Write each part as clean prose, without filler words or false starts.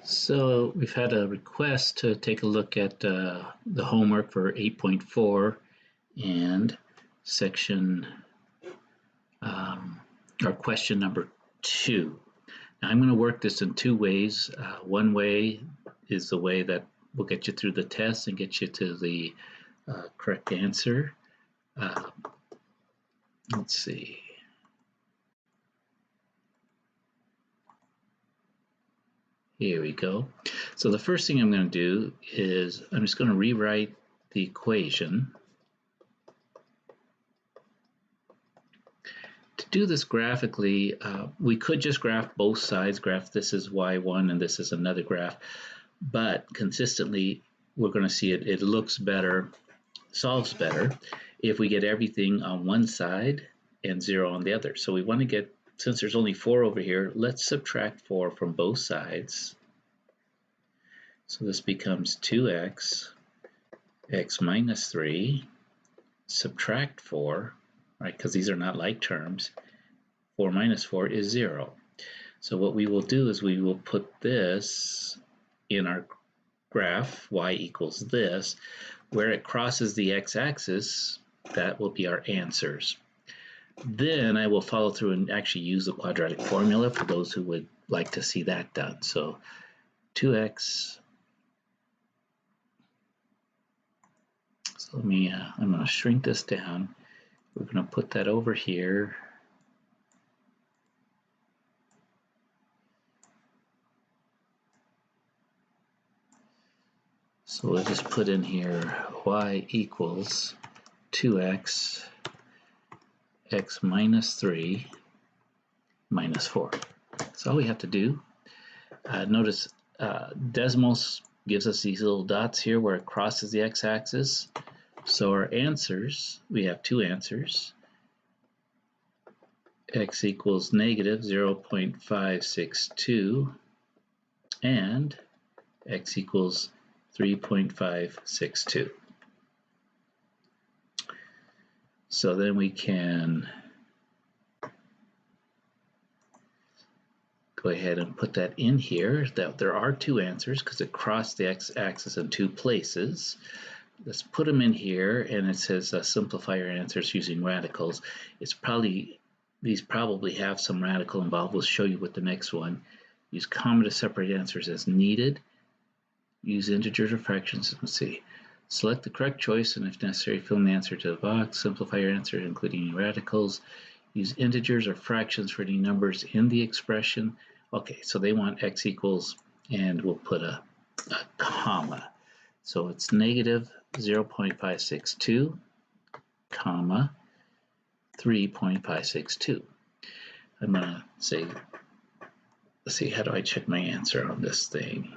So we've had a request to take a look at the homework for 8.4 and section or question number 2. Now I'm going to work this in two ways. One way is the way that will get you through the test and get you to the correct answer. Let's see. Here we go. So the first thing I'm going to do is I'm just going to rewrite the equation. To do this graphically, we could just graph both sides, graph this is y1 and this is another graph, but consistently we're going to see it looks better, solves better if we get everything on one side and 0 on the other. So we want to get, since there's only 4 over here, let's subtract 4 from both sides. So this becomes 2x, x minus 3, subtract 4, right, because these are not like terms. 4 minus 4 is 0. So what we will do is we will put this in our graph, y equals this, where it crosses the x-axis, that will be our answers. Then I will follow through and actually use the quadratic formula for those who would like to see that done. So 2x, so let me, I'm going to shrink this down. We're going to put that over here. So we'll just put in here y equals 2x, x minus 3 minus 4. That's all we have to do. Notice decimals gives us these little dots here where it crosses the x-axis. So our answers, we have two answers. X equals negative 0.562 and x equals 3.562. So then we can go ahead and put that in here, that there are two answers because it crossed the x-axis in two places. Let's put them in here, and it says simplify your answers using radicals. These probably have some radical involved. We'll show you with the next one. Use comma to separate answers as needed. Use integers or fractions. Let's see. Select the correct choice, and if necessary, fill in the answer to the box. Simplify your answer, including any radicals. Use integers or fractions for any numbers in the expression. Okay, so they want x equals, and we'll put a comma. So it's negative 0.562, comma, 3.562. I'm going to say, let's see, how do I check my answer on this thing?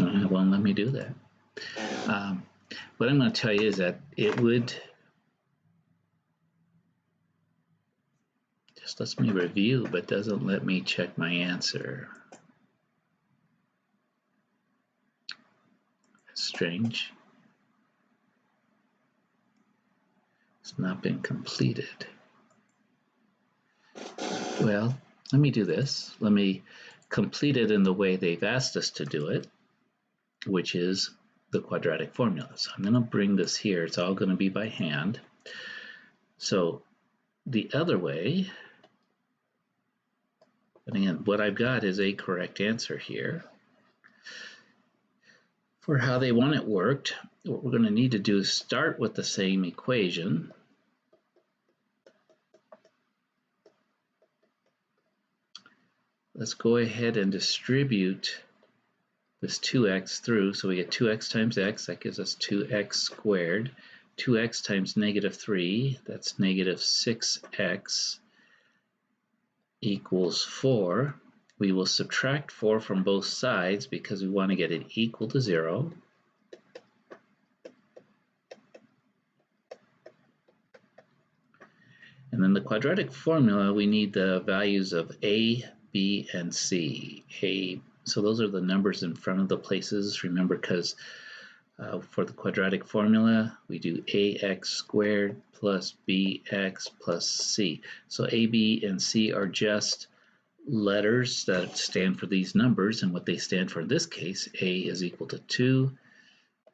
It won't let me do that. What I'm going to tell you is that it would, just lets me review, but doesn't let me check my answer. That's strange. It's not been completed. Well, let me do this. Let me complete it in the way they've asked us to do it, which is the quadratic formula. So I'm going to bring this here. It's all going to be by hand. So the other way, and again, what I've got is a correct answer here. For how they want it worked, what we're going to need to do is start with the same equation. Let's go ahead and distribute this 2x through, so we get 2x times x, that gives us 2x squared. 2x times negative 3, that's negative 6x equals 4. We will subtract 4 from both sides because we want to get it equal to 0. And then the quadratic formula, we need the values of a, b, and c. A So those are the numbers in front of the places. Remember, because for the quadratic formula, we do ax squared plus bx plus c. So a, b, and c are just letters that stand for these numbers, and what they stand for in this case, a is equal to 2,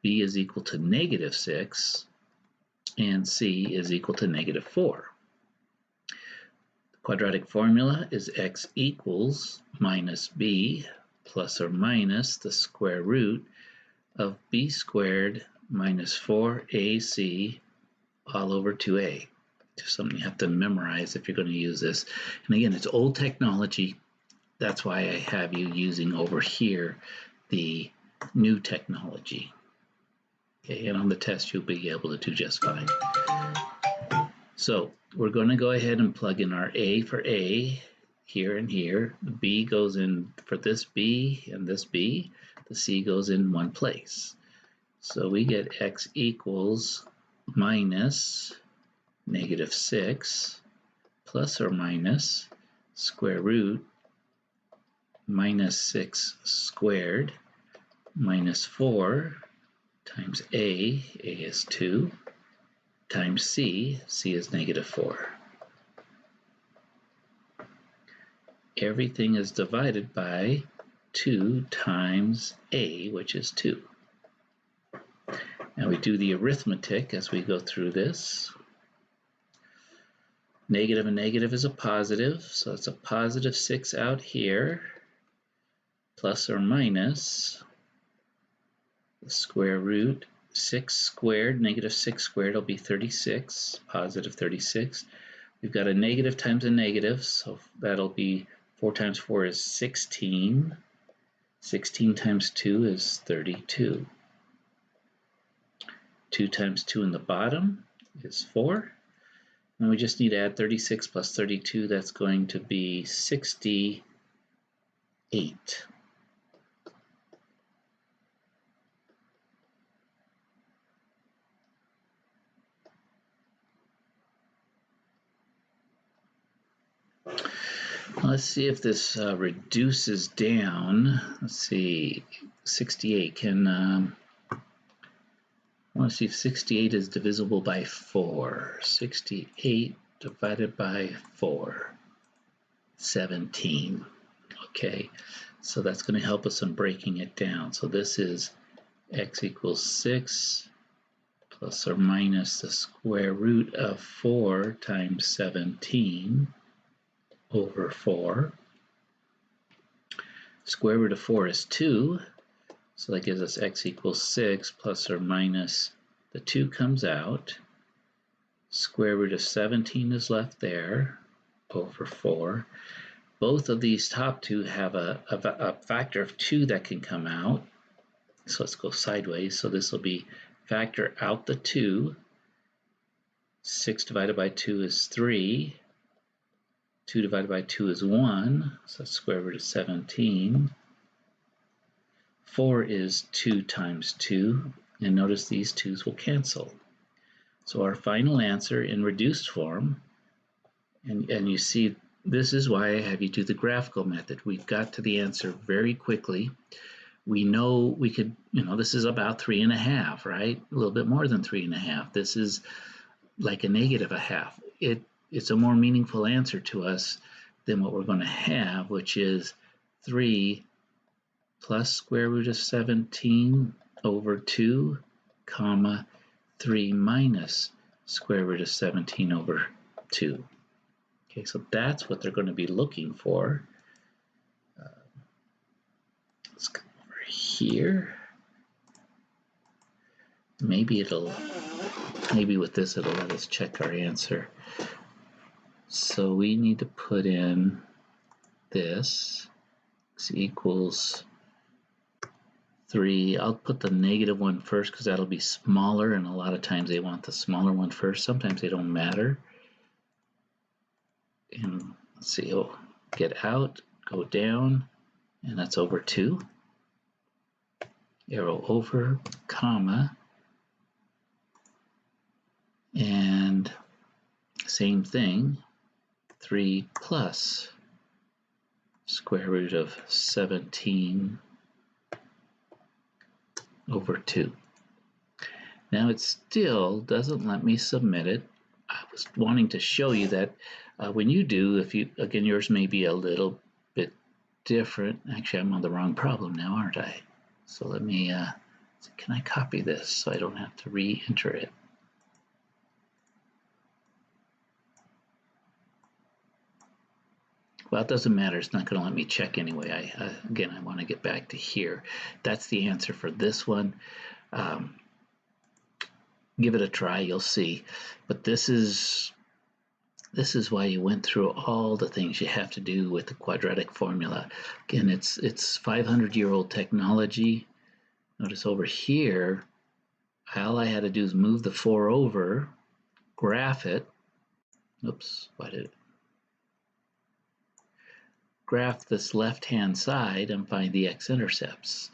b is equal to -6, and c is equal to -4. The quadratic formula is x equals minus b plus or minus the square root of b squared minus 4ac all over 2a. Just something you have to memorize if you're going to use this. And again, it's old technology. That's why I have you using over here the new technology. Okay, and on the test you'll be able to do just fine. So we're going to go ahead and plug in our a for a here and here. The b goes in for this b and this b. The c goes in one place. So we get x equals minus -6 plus or minus square root -6 squared minus 4 times a is 2, times c is -4. Everything is divided by 2 times a, which is 2. Now we do the arithmetic as we go through this. Negative and negative is a positive, so it's a positive 6 out here, plus or minus the square root 6 squared, -6 squared will be 36, positive 36. We've got a negative times a negative, so that'll be 4 times 4 is 16. 16 times 2 is 32. 2 times 2 in the bottom is 4. And we just need to add 36 plus 32. That's going to be 68. Let's see if this reduces down. Let's see, 68 can, I want to see if 68 is divisible by 4. 68 divided by 4, 17. Okay, so that's going to help us in breaking it down. So this is x equals 6 plus or minus the square root of 4 times 17 over 4. Square root of 4 is 2, so that gives us x equals 6 plus or minus the 2 comes out. Square root of 17 is left there over 4. Both of these top two have a factor of 2 that can come out. So let's go sideways. So this will be factor out the 2. 6 divided by 2 is 3. 2 divided by 2 is 1. So that's square root of 17. 4 is 2 times 2. And notice these 2's will cancel. So our final answer in reduced form, and you see, this is why I have you do the graphical method. We've got to the answer very quickly. We know we could, this is about 3.5, right? A little bit more than 3.5. This is like a -0.5. It's a more meaningful answer to us than what we're going to have, which is 3 plus square root of 17 over 2, comma, 3 minus square root of 17 over 2. Okay, so that's what they're going to be looking for. Let's come over here. Maybe with this it'll let us check our answer. So we need to put in this. X equals 3. I'll put the -1 first because that'll be smaller, and a lot of times they want the smaller one first. Sometimes they don't matter. And let's see, get out, go down, and that's over 2. Arrow over, comma, and same thing, 3 plus square root of 17 over 2. Now it still doesn't let me submit it. I was wanting to show you that when you do, if you, again, yours may be a little bit different. Actually, I'm on the wrong problem now, aren't I? So let me, can I copy this so I don't have to re-enter it? Well, it doesn't matter. It's not going to let me check anyway. Again, I want to get back to here. That's the answer for this one. Give it a try. You'll see. But this is why you went through all the things you have to do with the quadratic formula. Again, it's 500-year-old technology. Notice over here, all I had to do is move the 4 over, graph it. Oops, why did it? Graph this left-hand side and find the x-intercepts.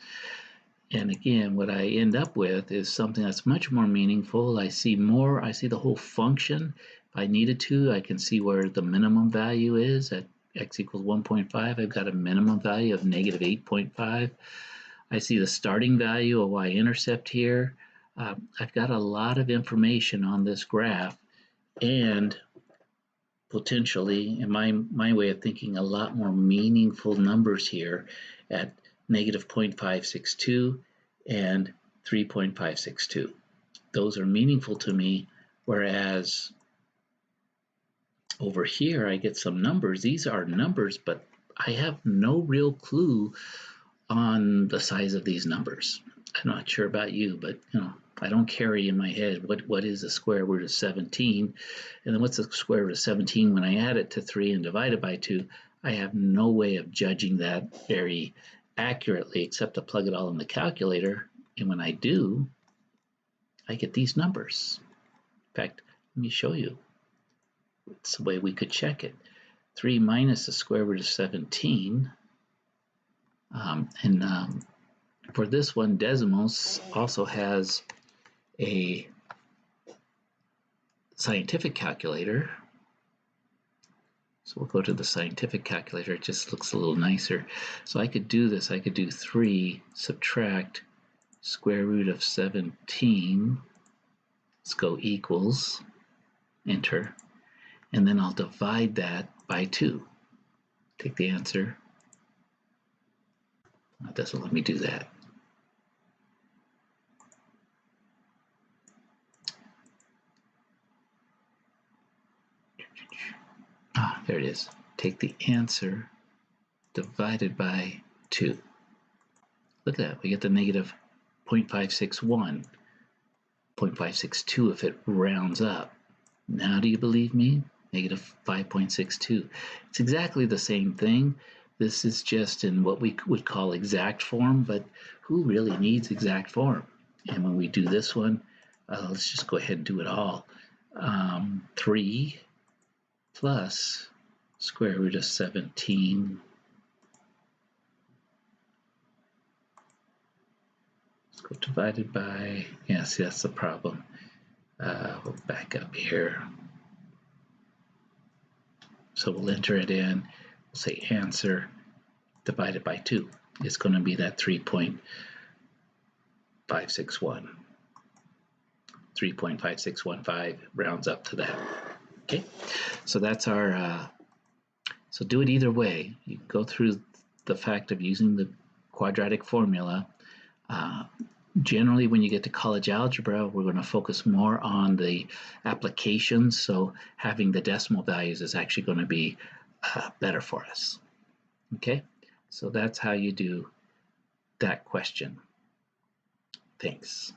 And again, what I end up with is something that's much more meaningful. I see the whole function. If I needed to, I can see where the minimum value is at x equals 1.5. I've got a minimum value of negative 8.5. I see the starting value of y-intercept here. I've got a lot of information on this graph, and potentially, in my way of thinking, a lot more meaningful numbers here at negative 0.562 and 3.562. Those are meaningful to me, whereas over here I get some numbers. These are numbers, but I have no real clue on the size of these numbers. I'm not sure about you, but I don't carry in my head what is the square root of 17, and then what's the square root of 17 when I add it to 3 and divide it by 2. I have no way of judging that very accurately except to plug it all in the calculator, and when I do, I get these numbers. In fact, let me show you. It's the way we could check it. 3 minus the square root of 17, for this one, Decimals also has a scientific calculator. So we'll go to the scientific calculator. It just looks a little nicer. So I could do this. I could do 3 subtract square root of 17. Let's go equals, enter. And then I'll divide that by 2. Take the answer. It doesn't let me do that. There it is. Take the answer divided by 2. Look at that. We get the negative 0.561, 0.562 if it rounds up. Now do you believe me? Negative 5.62. It's exactly the same thing. This is just in what we would call exact form, but who really needs exact form? And when we do this one, let's just go ahead and do it all. 3 plus square root of 17 divided by, yes, that's the problem. We'll back up here. So we'll enter it in. We'll say answer divided by 2. It's going to be that 3.561. 3.5615 rounds up to that. Okay, so that's our, so do it either way. You can go through the fact of using the quadratic formula. Generally, when you get to college algebra, we're going to focus more on the applications, so having the decimal values is actually going to be better for us. Okay, so that's how you do that question. Thanks.